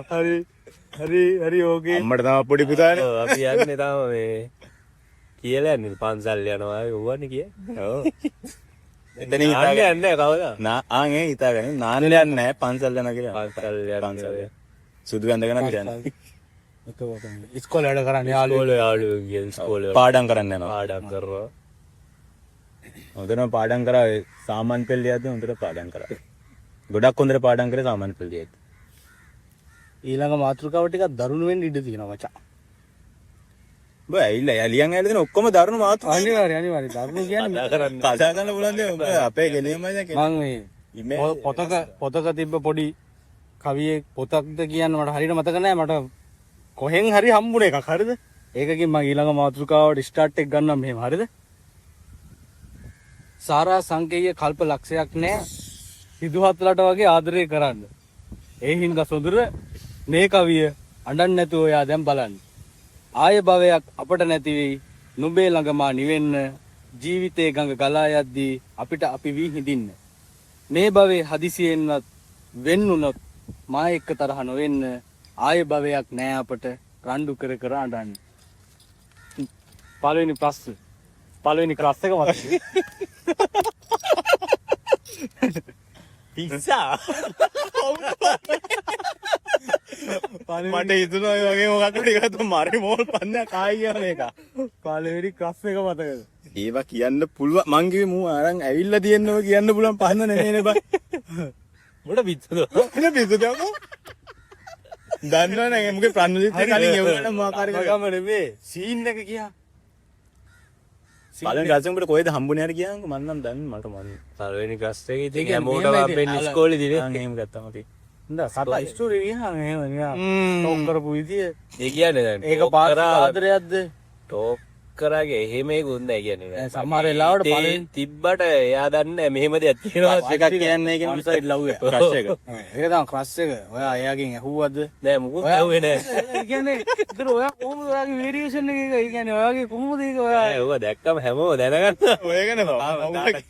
හරි ඕකේ. අම්මට තමයි පොඩි පුතානේ. ඔව් අපි යන්නේ තාම මේ කියලා යන්නේ පන්සල් යනවා ඕවන්නේ කියන්නේ. ඔව්. එතන යන්නේ කවදා? ආන් ඒ හිතාගෙන නාන්න යන්නේ නැහැ පන්සල් යනවා කියලා. පන්සල් යනවා. සුදු ගඳගෙන අපි යන්නේ. ඒක ඉස්කෝලේ වැඩ කරන්නේ යාළුවෝ ගියන් ඉස්කෝලේ පාඩම් කරන්න යනවා. පාඩම් කරනවා. හොඳටම පාඩම් කරා සාමාන්‍ය පෙළේදී හොඳට පාඩම් කරා. ගොඩක් හොඳට පාඩම් කරේ සාමාන්‍ය පෙළේදී. ඊළඟ මාතෘකාව ටිකක් දරුණු වෙන්න ඉඩ තියෙනවා මචං. බෑ ඇවිල්ලා ලියන් ඇවිල්ලා දෙන ඔක්කොම දරුණු මාතෘකා. අනිවාර්යයෙන් දරුණු කියන්නේ කතා කරන්න පුළුවන් දේ ඔබ අපේ ගෙනියම මම මේ පොතක තිබ්බ පොඩි කවියේ පොතක්ද කියන්න මට හරියට මතක නෑ මට කොහෙන් හරි හම්බුන එකක් හරිද? ඒකකින් මම ඊළඟ මාතෘකාවට ස්ටාර්ට් එක ගන්නම් මෙහෙම හරිද? සාරා සංකේය කල්ප ලක්ෂයක් නෑ සිදුහත්ලට වගේ ආදරය කරන්න. ඒ හින්දා සොඳුර මේ කවිය අඬන්න නැතුව ඔයා දැන් බලන්න. ආය භවයක් අපට නැති වෙයි නුඹේ ළඟ මා නිවෙන්න ජීවිතේ ගඟ ගලා යද්දී අපිට අපි වී හිඳින්න. මේ භවයේ හදිසියෙන්වත් වෙන්නුනොත් මා එක්ක තරහ නොවෙන්න ආය භවයක් නෑ අපට රණ්ඩු කර කර අඬන්න. පළවෙනි ප්‍රශ්න. පළවෙනි ක්ලාස් එක මතකද? පිස්සා මට හිතුණා ඔය වගේ මොකක්ද ඒකට මරි මෝල් පන්නේ කායි කියන එක. පළවෙනි ක්ලාස් එක මතකද? ඒවා කියන්න පුළුවන්. මං කිව්වේ මූ අරන් ඇවිල්ලා තියෙනවා කියන්න පුළුවන් පහන්න නෙමෙයිනේ බං. මොඩ පිස්සුද එන පිස්සුද යකෝ. දන්නවනේ මුගේ ප්‍රඥාදිත් කලින් එවුවට මොකාරි ගම නෙමේ සීන් එක ගියා. පළවෙනි ක්ලාස් එකකට කොහෙද හම්බුනේ හරි ගියාම මම නම් දන්නේ මට මන්. පළවෙනි ක්ලාස් එකේ ඉතින් ඒක හැමෝටම මෙහෙමයි අපේ ඉතින් ඉස්කෝලේ දිනේ මම එහෙම ගත්තා මට. නේද? සතා ස්ටෝරි ගියා එහෙම නිකන් ටෝක් කරපු විදිය. ඒ කියන්නේ දැන් ඒක පාස් ආදරයක්ද? ටෝක් කරාගේ එහෙම ඒකුත් නැහැ කියන්නේ සමහර වෙලාවට පළවෙනි තිබ්බට එයා දන්නේ මෙහෙම දෙයක් තියෙනවා එකක් කියන්නේ ඒක one side love එක. ක්‍රෂ් එක. ඒක තමයි ක්‍රෂ් එක. ඔයා එයාගෙන් ඇහුවද? නෑ මුකුත් ඇහුවේ නෑ ඒ කියන්නේ ඉතින් ඔයා කොහොමද ඔයාගේ වේරියේෂන් එක? ඒ කියන්නේ ඔයාගේ කොහොමද ඒක ඔයා ඔය දැක්කම හැමෝම දැනගන්න ඔය ගැන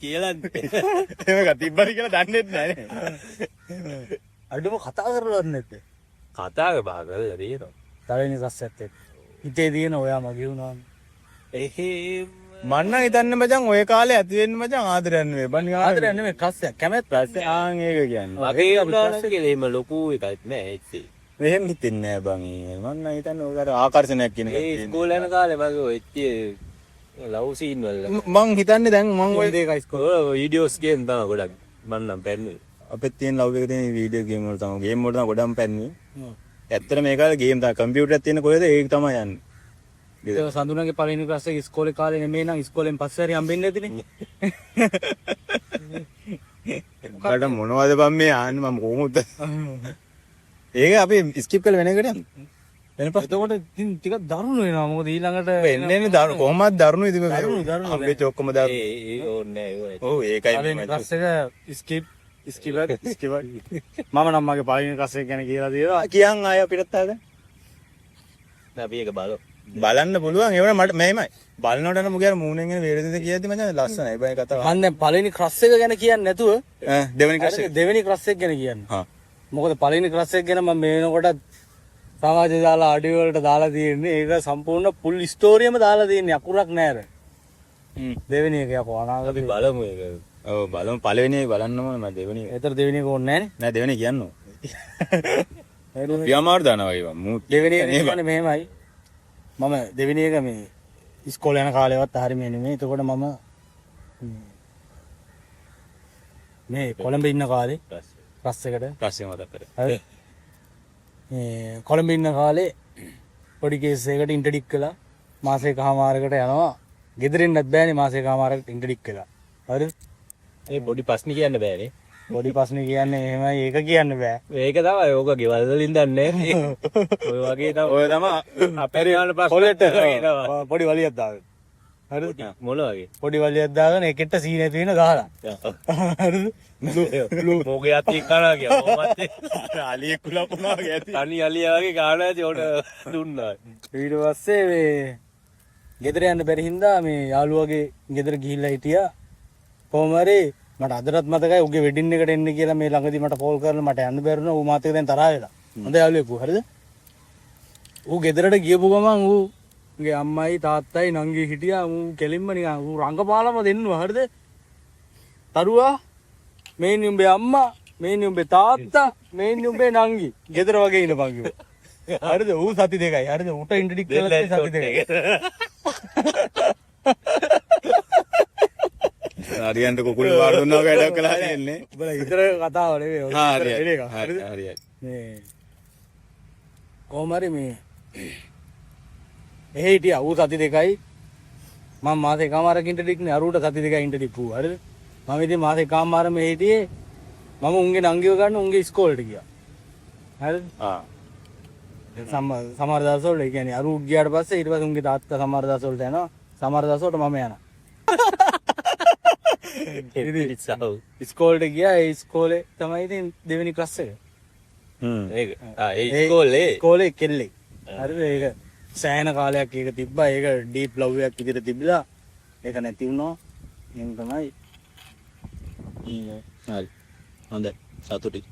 කියලා එහෙම තිබ්බරි කියලා දන්නේ නැහැ. අඩුම කතා කරලවත් නැද්ද? කතාව බහකල තියෙනවා තවෙනි ක්‍රෂ් එකත් හිතේ තියෙන ඔයා මගේ වුණා. එහෙම මන් නම් හිතන්නේ මචං ඔය කාලේ ඇති වෙන්න මචං ආදරයක් නෙවෙයි. බන් ආදරයක් නෙමෙයි ක්‍රෂ් එක. කැමැත්ත. ආන් ඒක කියන්නේ. වගේ උනාට කියලා එහෙම ලොකු එකක් නෑ ඒත් මෙහෙම හිතෙන්නේ නෑ බං. මන් නම් හිතන්නේ ඔය අර ආකර්ෂණයක් කියන ඒ එක. ස්කෝල් යන කාලේ මගේ ඔය ලව් සීන් වල මං හිතන්නේ දැන් මං ඔය දෙකයි ස්කෝල්. ඔය වීඩියෝස් ගේම් තමයි ගොඩක් මම නම් පැන්නේ අපිත් තියෙන ලව් එක තියෙන වීඩියෝ ගේම් වල තමයි. ගේම් වල තමයි ගොඩක් පැන්නේ. ඇත්තට මේ කාලේ ගේම් තමයි කම්පියුටර් එකක් තියෙන කොහෙද ඒක තමයි යන්නේ. ඒක සඳුනගේ පළවෙනි ක්ලාස් එකේ ඉස්කෝලේ කාලේ නෙමෙයි නම් ඉස්කෝලෙන් පස්සේ හරි හම්බෙන්නේ නැතිනේ. මොකද මොනවද බං මේ ආන්නේ මම කොහොමද? ඒක අපි ස්කිප් කරලා වෙන එකට යමු. වෙන ප්‍රශ්න. එතකොට ඉතින් ටිකක් දරුණු වෙනවා. මොකද ඊළඟට වෙන්නේ දරුණු කොහොමද දරුණු ඉතින් දරුණු. අපේ ඔක්කොම දරුණු. ඒ ඕනේ නෑ ඔව් ඒකයි පළවෙනි ක්ලාස් එක ස්කිප් මම නම් මගේ පළවෙනි ක්ලාස් එක ගැන කියලා දෙනවා. කියන් ආය අපිටත් ආද අපි ඒක බලමු බලන්න පුළුවන් ඒ වුණා මට මෙහෙමයි බලනකොට නම් මුගේ අර මූණෙන් එන වේරෙන්ද කියද්දි මචං ලස්සනයි බයි කතාව. මම දැන් පළවෙනි ක්ලාස් එක ගැන කියන්නේ නැතුව දෙවෙනි ක්ලාස් එක. දෙවෙනි ක්ලාස් එක ගැන කියන්නේ. හා. මොකද පළවෙනි ක්ලාස් එක ගැන මම මේ වෙනකොට සමාජ දාලා අඩිය වලට දාලා තියෙන්නේ. ඒක සම්පූර්ණ පුල් ස්ටෝරියම දාලා තියෙන්නේ. අකුරක් නෑ අර. දෙවෙනි එක යකෝ අපි අනාගතේ. බලමු ඒක ඔව් බලමු පළවෙනි එක බලන්නම මම දෙවෙනි එක. ඒතර දෙවෙනි එක ඕනේ නෑනේ. නෑ දෙවෙනි කියන්නෝ. පියාමාරු දානවා ඒවා. මූ දෙවෙනි එක කියන්නේ මෙහෙමයි. මම දෙවෙනි එක මේ ඉස්කෝලේ යන කාලේවත් හරියම නෙමෙයි. එතකොට මම මේ කොළඹ ඉන්න කාලේ ක්ලාස් එකට ප්‍රශ්නේ මතක් කරේ. හරි. මේ කොළඹ ඉන්න කාලේ පොඩි කේස් එකකට ඉන්ටර්ඩික් කළා. මාසෙකමාරකට යනවා. ගෙදරින්වත් බෑනේ මාසෙකමාරකට ඉන්ටර්ඩික් කළා. හරිද? ඒ පොඩි ප්‍රශ්න කියන්න බෑනේ පොඩි ප්‍රශ්න කියන්නේ එහෙමයි. ඒක කියන්න බෑ. ඒක තමයි ඕක ගෙවල් වලින් දන්නේ ඔය වගේ තමයි ඔය තමයි අපේ යාළ ප්‍රශ්න කොලෙට පොඩි වලියක් දාගෙන. හරිද? මොන වගේ පොඩි වලියක් දාගෙන ඒකෙට සීනේ තියෙන ගහලා. හරිද? මොකේ අති කරා ගියා මොමත් අලිය කුලපුණා වගේ ඇති. තනි අලියා වගේ කාණාදී උඩ දුන්නා ඊට පස්සේ මේ ගෙදර යන්න බැරි හින්දා මේ යාළුවගේ ගෙදර ගිහිල්ලා හිටියා. කොහොම හරි මට අදටත් මතකයි උගේ වෙඩින් එකට එන්න කියලා මේ ළඟදී මට කෝල් කරලා මට යන්න බැරි වුණා. ඌ මාත් එක්ක දැන් තරහ වෙලා. හොඳ යාළුවෙක් ඌ. හරිද? ඌ ගෙදරට ගියපු ගමන් ඌගේ අම්මයි තාත්තයි නංගි හිටියා. ඌ කෙලින්ම නිකන් ඌ රංගපාලම දෙන්නවා. හරිද? තරුවා මේනි උඹේ අම්මා මේනි උඹේ තාත්තා මේනි උඹේ නංගි ගෙදර වගේ ඉන්නපන් කිව්වා. හරිද? ඌ සති දෙකයි. හරිද? උට ඉන්ට්‍රොඩික් කරලා සති දෙකයි. හරියන්ට කුකුල් වාර දුන්නා වගේ වැඩක් කළා නෙන්නේ. උඹලා ඉතර කතාව නෙවෙයි. හරි. මේ කොහොම හරි මේ එහෙ හිටියා. ඌ සති දෙකයි මම මාසේ එකමාරක ඉන්ටර්ඩික් නේ. අරුවට සති දෙකයි ඉන්ටර්ඩික් වූ. හරිද? මම ඉතින් මාසේ එකමාරම හිටියේ. මම උන්ගේ නංගිව ගන්න උන්ගේ ඉස්කෝලේට ගියා. හරිද? සමහර දවස්වල ඒ කියන්නේ අරු ගියාට පස්සේ ඊට පස්සේ උන්ගේ තාත්තා සමහර දවස්වලට යනවා. සමහර දවස්වලට මම යනවා. ඉස්කෝලේට ගියා. ඒ ඉස්කෝලේ තමයි ඉතින් දෙවෙනි ක්ලාස් එක. ඒක ඒ ඉස්කෝලේ කෙල්ලෙක්. හරිද? ඒක සෑහෙන කාලයක් ඒක තිබ්බා. ඒක ඩීප් ලව් එකක් විදිහට තිබිලා ඒක නැති වුණා. එහෙනම් තමයි. හරි. හොඳයි. සතුටුයි.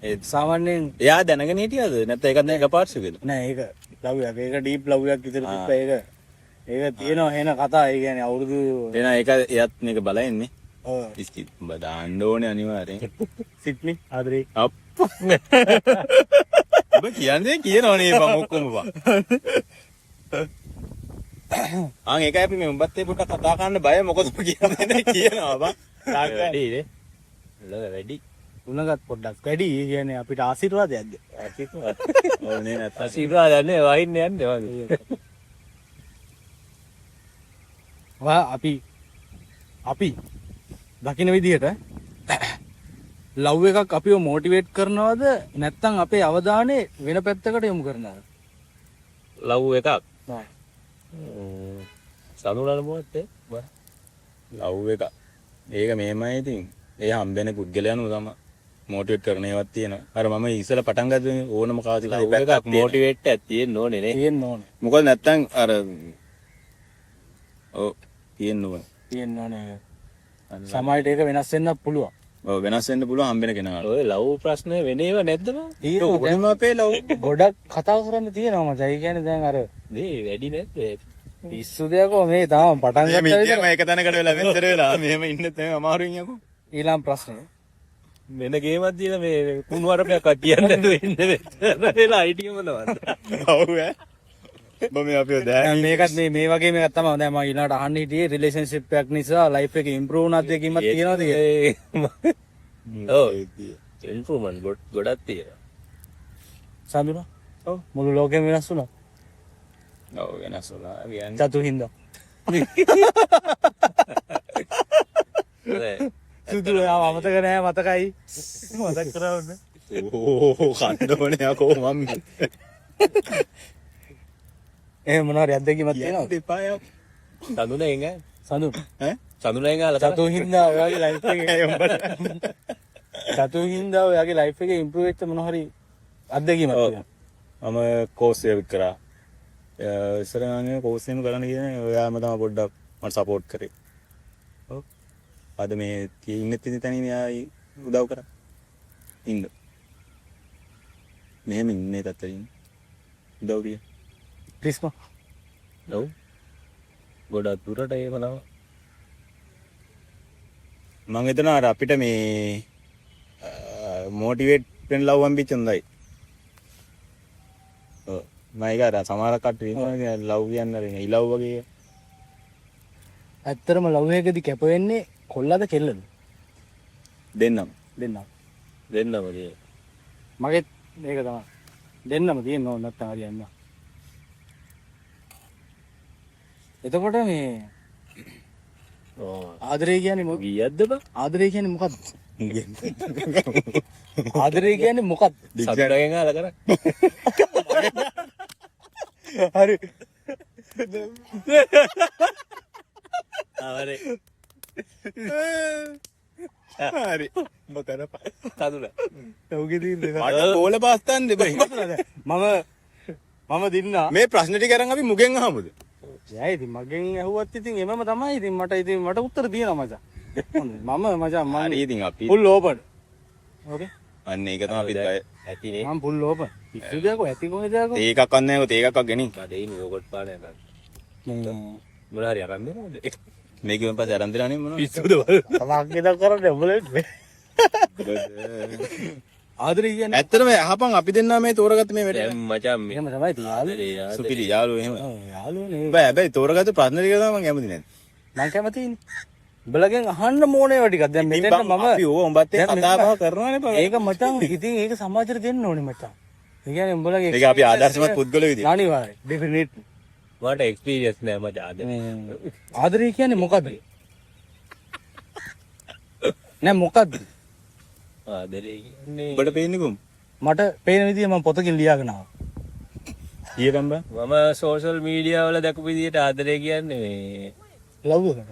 ඒ සාමාන්‍යයෙන් එයා දැනගෙන හිටියද? නැත්නම් ඒකත් දැන් එකපාරට සිදුවෙද? නෑ ඒක ලව් එකක්. ඒක ඩීප් ලව් එකක් විතර තිබ්බා. ඒක ඒක තියෙනවා එහෙන කතා. ඒ කියන්නේ අවුරුදු එන ඒක එයත් මේක බලන්නේ. ඔව් ඉස්කි උඹ දාන්න ඕනේ අනිවාර්යෙන්. සිඩ්නි ආදරේ අප්. ඔබ කියන්නේ කියනවනේ බං ඔක්කොම බං. ඒකයි අපි මේ උඹත් ඒ පොඩ්ඩක් කතා කරන්න බය මොකද ඔබ කියන්නේ කියනවා බං. වැඩි නේ. ලව වැඩි. උණගත් පොඩ්ඩක් වැඩි. ඒ කියන්නේ අපිට ආශිර්වාදයක්ද? ඕ නේ නැත්නම් ආශිර්වාදන්නේ වහින්න යන්නේ වගේ. අපි දකින්න විදිහට ලව් එකක් අපිව මොටිවේට් කරනවද නැත්නම් අපේ අවධානය වෙන පැත්තකට යොමු කරනවද? ලව් එකක්. සනුලන මොකද ලව් එක. ඒක මෙහෙමයි ඉතින්. ඒ හම්බෙන පුද්ගලයන්ව තමයි මොටිවේට් කරන ඒවත් තියෙනවා. අර මම ඉස්සෙල්ලා පටන් ගත්ත ඕනම කාසික ලව් එකක් මොටිවේට් එකක් තියෙන්න ඕනේ නේ. තියෙන්න ඕනේ. මොකද නැත්තම් අර ඔව් තියෙන්න ඕනේ. තියෙන්න ඕනේ. සමහරට ඒක වෙනස් වෙන්නත් පුළුවන්. ඔව් වෙනස් වෙන්න පුළුවන් හම්බෙන කෙනාට. ඔය ලව් ප්‍රශ්න වෙනේව නැද්ද බං? ඕනම අපේ ලව් ගොඩක් කතා කරන්න තියෙනවා මචං. ඒ කියන්නේ දැන් අර මේ වැඩි නැද්ද? පිස්සු දෙයක්ෝ මේ තාම පටන් ගත්ත විතර මේක තැනකට වෙලා මෙච්චර වෙලා මෙහෙම ඉන්න තමයි අමාරුයින් යකෝ. ඊළඟ ප්‍රශ්නේ වෙන ගේමක් දීලා මේ කුණුවරපයක් කියන්න නැතුව ඉන්න වෙලා අයිටියම නවන්න. ඔව් ඈ. මම අපිව දැන් මේකත් මේ වගේ මේකක් තමයි. දැන් මම ඊළඟට අහන්න හිටියේ රිලේෂන්ෂිප් එකක් නිසා ලයිෆ් එක ඉම්ප්‍රූව් වුණාද කියලාවත් තියෙනවද කියලා. ඔව් ඉම්ප්‍රූව්මන්ට් ගොඩක් තියෙනවා. සම්දුනා. ඔව් මුළු ලෝකෙම වෙනස් වුණා. ඔව් වෙනස් වුණා. කියන්නේ චතු හින්දා. සුදු මතක නෑ මතකයි. මතක් කරවන්න. ඕ කන්න ඕනේ යකෝ මම. මොනවාරි අත්දැකීමක් තියෙනවද? දෙපා යකෝ. සඳුනේ එංග සඳු ඈ සඳුනේ එංග චතු හින්දා ඔයාගේ ලයිෆ් එකේ චතු හින්දා ඔයාගේ ලයිෆ් එකේ ඉම්ප්‍රූව් වෙච්ච මොනවාරි අත්දැකීමක් තියෙනවද? මම කෝස් එක කරා. ඉස්සර ගානේ කෝස් එකම කරන්න කියන්නේ ඔයාම තමයි පොඩ්ඩක් මට සපෝට් කරේ. ඔව්. අද මේ ඉන්නේ තියෙන තැනින් ආයි උදව් කරා. ඉන්න. මෙහෙම ඉන්නේ තත්තරින්. උදව් විය. ප්ලීස් මා. ඔව් ගොඩක් දුරට ඒව නම මම හිතනවා අර අපිට මේ මොටිවේට් වෙන ලව් හම්බෙච්ච හොඳයි. ඔව් මම ඒක අර සමහර කට්ටිය ඉන්නවා ලව් කියන්නේ ඉලව් වගේ. ඇත්තටම ලව් එකකදී කැප වෙන්නේ කොල්ලද කෙල්ලද? දෙන්නම. දෙන්නම. දෙන්නම තියෙන. මගෙත් මේක තමයි. දෙන්නම තියෙන්න ඕන නැත්තම් හරියන්නේ නැහැ. එතකොට මේ ආදරේ කියන්නේ මොකක්ද? ගියද්ද බං? ආදරේ කියන්නේ මොකක්ද? ආදරේ කියන්නේ මොකක්ද? සතුටෙන් අහලා කරා. හරි. ආවරේ. හරි. ඔබ කරපන්. සතුට. ඔහුගේ තියෙන්නේ මට බෝල පාස්තන් දෙබයි. මම දින්නා. මේ ප්‍රශ්න ටික අරන් අපි මුගෙන් අහමුද? යයි ඉතින් මගෙන් ඇහුවත් ඉතින් එමම තමයි. ඉතින් මට උත්තර තියෙනවා මචං. මම මචං හරි ඉතින් අපි ෆුල් ඕපන්. ඕකේ. අන්න ඒක තමයි අපිත් බය. ඇතිනේ. මම ෆුල් ඕපන්. පිස්සු දෙයක්ව ඇති කොහෙද යකෝ? ඒකක් අන්න නැහැ ඒකක් ගෙනින්. බඩේ යෝගට් පාන එකක්. මේ මොන හරි අරන් දෙනවද? මේක වෙන පස්සේ අරන් දෙනානේ මොනවද? පිස්සුද බල. තමන්ගේ දා කරන්නේ උඹලේ. ආදරේ කියන්නේ ඇත්තටම අහපන් අපි දෙන්නා මේ තෝරගත්ත මේ වැඩේ. දැන් මචං මේ එහෙම තමයි තියෙන්නේ. ආදරේ සුපිරි යාළුවෝ එහෙම. ඔව් යාළුවනේ. බෑ හැබැයි තෝරගත්ත ප්‍රශ්න ටික තමයි මම කැමති නැද්ද? මං කැමතිනේ. උඹලගෙන් අහන්න ඕනේ ඒවා ටිකක්. දැන් මෙතෙන්ට මම අපි ඕව උඹත් එක්ක කතා බහ කරනවානේ බං. ඒක මචං ඉතින් ඒක සමාජයට දෙන්න ඕනේ මචං. ඒ කියන්නේ උඹලගේ ඒක අපි ආදර්ශමත් පුද්ගලයෝ විදියට. අනිවාර්යයෙන් ඩෙෆිනිට්ලි. මට එක්ස්පීරියන්ස් නෑ මචං ආදරේ. ආදරේ කියන්නේ මොකද්ද? නෑ මොකද්ද? ආදරේ කියන්නේ ඔබට පේන්නේ කොහොමද? මට පේන විදිහ මම පොතකින් ලියාගෙන ආවා. ඊයකම් බං. මම සෝෂල් මීඩියා වල දැකපු විදිහට ආදරේ කියන්නේ මේ ලව් එක.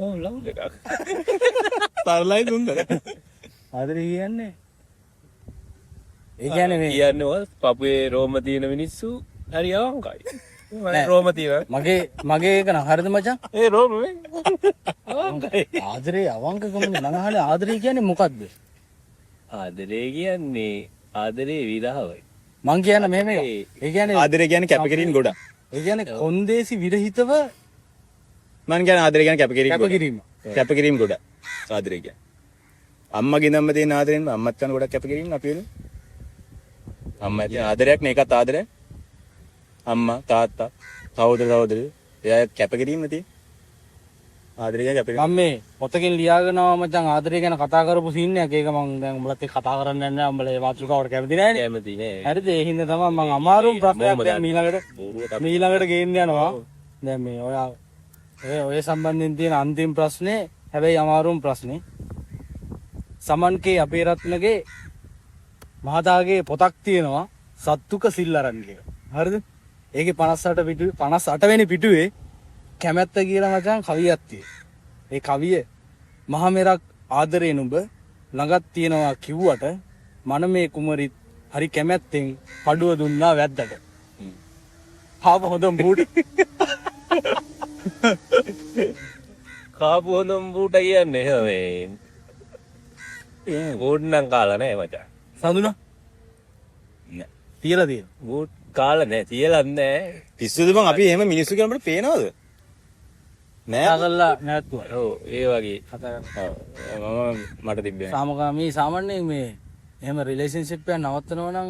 ඔව් ලව් එකක්. තරලයි දුන්නද? ආදරේ කියන්නේ ඒ කියන්නේ මේ කියන්නේ ඔය පපුවේ රෝම තියෙන මිනිස්සු හරි අවංකයි. රෝම තියෙන. මගේ එක නම් හරිද මචං? ඒ රෝම නේ. අවංකයි. ආදරේ අවංකකමනේ මං අහන්නේ ආදරේ කියන්නේ මොකද්ද? ආදරේ කියන්නේ ආදරේ විරහවයි. මං කියන්නේ මෙහෙම ඒ කියන්නේ ආදරේ කියන්නේ කැපකිරීම ගොඩක්. ඒ කියන්නේ කොන්දේසි විරහිතව මං කියන්නේ ආදරය කියන්නේ කැපකිරීම. කැපකිරීම. කැපකිරීම ගොඩ. ආදරය කියන්නේ. අම්මගේ නම්ම තියෙන ආදරෙන් අම්මත් කරන ගොඩක් කැපකිරීම අපි වෙන. අම්මා තියෙන ආදරයක් නේ ඒකත් ආදරයක්. අම්මා තාත්තා සහෝදර සහෝදරියෝ එයා කැපකිරීම තියෙන. ආදරය කියන්නේ කැපකිරීම. මම මේ පොතකින් ලියාගෙනවා මචං ආදරය ගැන කතා කරපු සීන් එකක්. ඒක මම දැන් උඹලත් එක්ක කතා කරන්න යන්නේ නැහැ. උඹලා ඒ මාතෘකාවට කැමති නැහැ නේ. කැමති නෑ. හරිද? ඒ හින්දා තමයි මම අමාරුම ප්‍රශ්නයක් දැන් ඊළඟට ගේන්න යනවා. දැන් මේ ඔය සම්බන්ධයෙන් තියෙන අන්තිම ප්‍රශ්නේ හැබැයි අමාරුම ප්‍රශ්නේ. සමන්කේ අපේ රත්නගේ මහතාගේ පොතක් තියෙනවා සත්තුක සිල් අරන් කියලා. හරිද? ඒකේ 58 වෙනි පිටුවේ කැමැත්ත කියලා මචං කවියක් තියෙනවා. ඒ කවිය මහ මෙරක් ආදරේ නුඹ ළඟත් තියෙනවා කිව්වට මනමේ කුමරිත් හරි කැමැත්තෙන් පඩුව දුන්නා වැද්දට. ආව හොඳ මූඩ්. කාපු හොඳම බූට කියන්නේ මේ බූට් නම් කාලා නෑ මචං. සඳුනා නෑ. තියලා තියෙනවා. බූට් කාලා නෑ තියලා නෑ. පිස්සුද බං අපි එහෙම මිනිස්සු කියන අපිට පේනවද? නෑ. කතා නැත්තුවා. ඔව් ඒ වගේ කතා මම මට තිබ්බේ නෑ. සාමකාමී සාමාන්‍යයෙන් මේ එහෙම රිලේෂන්ෂිප් එක නවත්තනවා නම්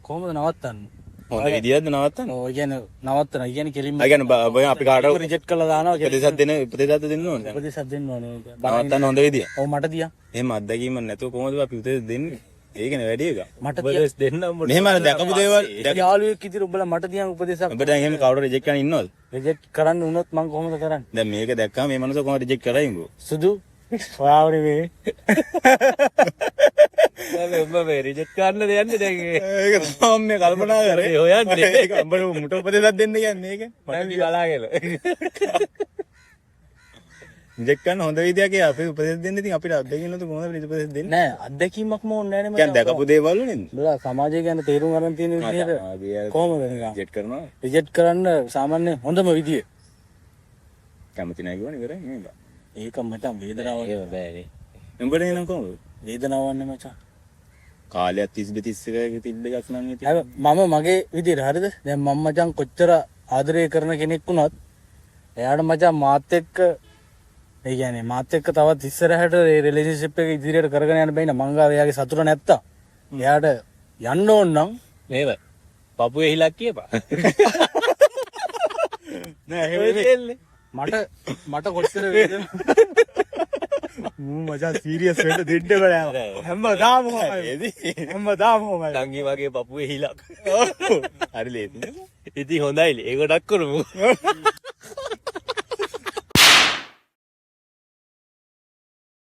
කොහොමද නවත්තන්නේ? හොඳ විදියක්ද නවත්තන්න? ඔය කියන්නේ නවත්තන. ඒ කියන්නේ කෙලින්ම ඒ කියන්නේ අපි කාටවත් රිජෙක්ට් කරලා දානවා. උපදේශයක් දෙන්න ඕනේ. උපදේශයක් දෙන්න ඕනේ. නවත්තන්න හොඳ විදිය. ඔව් මට දියා. එහෙම අත්දැකීමක් නැතුව කොහොමද අපි උපදේශ දෙන්නේ? ඒකනේ වැඩි එක. මට උපදෙස් දෙන්නම් උඹට. මෙහෙම අර දැකපු දේවල් යාළුවෙක් ඉදිරිය උඹලා මට දියන් උපදේශයක් ඔබ දැන් එහෙම කවුරු රිජෙක්ට් කරන්න ඉන්නවද? රිජෙක්ට් කරන්න වුණොත් මම කොහොමද කරන්නේ? දැන් මේක දැක්කම මේ මනුස්සයා කොහොමද රිජෙක්ට් කරයි උඹ? සුදු ඔයාවනේ මේ දැන් උඹ මේ රිජෙක්ට් කරන්න දෙන්නේ දැන් ඒක තමයි මේ කල්පනා කරේ. ඒ හොයන්නේ. ඒක උඹට මුට උපදේශයක් දෙන්න කියන්නේ ඒක. මට බලාගෙන. රිජෙක්ට් කරන්න හොඳ විදියක් ඒ අපි උපදේශ දෙන්න ඉතින් අපිට අත්දැකීම් නැතුව කොහොමද උපදේශ දෙන්නේ? නෑ අත්දැකීමක්ම ඕනේ නෑනේ කියන්නේ දැකපු දේවල් නේද? උඹලා සමාජය ගැන තේරුම් ගන්න තියෙන විදිහට කොහොමද නිකන් රිජෙක්ට් කරනවා. රිජෙක්ට් කරන්න සාමාන්‍ය හොඳම විදිය. කැමති නැහැ කියවනේ ඉවරයි නේද? ඒක මචං වේදනාවක්. ඒව බෑනේ. උඹට එනම් කොහොමද? වේදනාවක් නේ මචං. කාලයක් 32 තිබ්බ එකක් නම් ඉතින්. මම මගේ විදියට හරිද? දැන් මම මචං කොච්චර ආදරය කරන කෙනෙක් වුණත් එයාට මචං මාත් එක්ක ඒ කියන්නේ මාත් එක්ක තවත් ඉස්සරහට රිලේෂන්ෂිප් එක ඉදිරියට කරගෙන යන්න බැහැ නේද? මං ගාව එයාගේ සතුට නැත්තම් එයාට යන්න ඕන නම් නේද? පපුවේ හිලක් කියපා. නෑ එහෙම මට කොච්චර වේදනාවක් මචං සීරියස් වෙන්න දෙන්න බෑ. හැමදාම කොහමයි. ටංගි වගේ පපුවේ හිලක්. හරි ලේසි. ඉතින් හොඳයිලි. ඒකටක් කරමු.